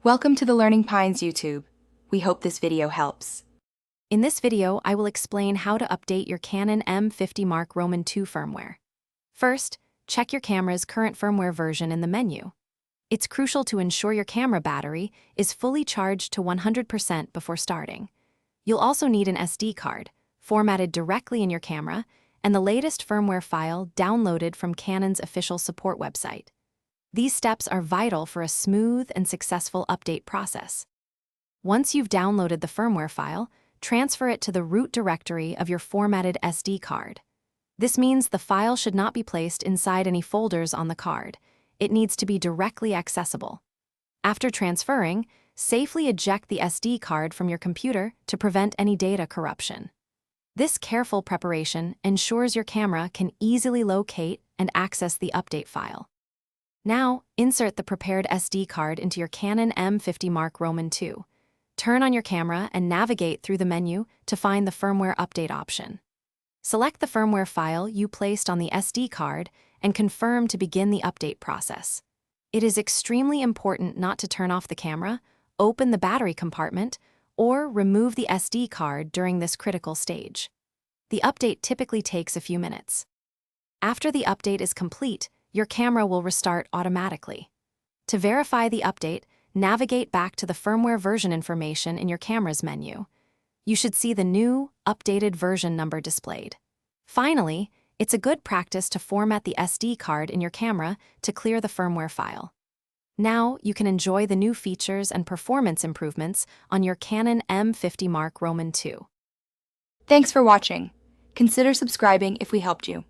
Welcome to the Learning Pines YouTube. We hope this video helps. In this video, I will explain how to update your Canon M50 Mark II firmware. First, check your camera's current firmware version in the menu. It's crucial to ensure your camera battery is fully charged to 100% before starting. You'll also need an SD card, formatted directly in your camera, and the latest firmware file downloaded from Canon's official support website. These steps are vital for a smooth and successful update process. Once you've downloaded the firmware file, transfer it to the root directory of your formatted SD card. This means the file should not be placed inside any folders on the card. It needs to be directly accessible. After transferring, safely eject the SD card from your computer to prevent any data corruption. This careful preparation ensures your camera can easily locate and access the update file. Now, insert the prepared SD card into your Canon M50 Mark II. Turn on your camera and navigate through the menu to find the firmware update option. Select the firmware file you placed on the SD card and confirm to begin the update process. It is extremely important not to turn off the camera, open the battery compartment, or remove the SD card during this critical stage. The update typically takes a few minutes. After the update is complete, your camera will restart automatically. To verify the update, navigate back to the firmware version information in your camera's menu. You should see the new, updated version number displayed. Finally, it's a good practice to format the SD card in your camera to clear the firmware file. Now, you can enjoy the new features and performance improvements on your Canon M50 Mark II. Thanks for watching. Consider subscribing if we helped you.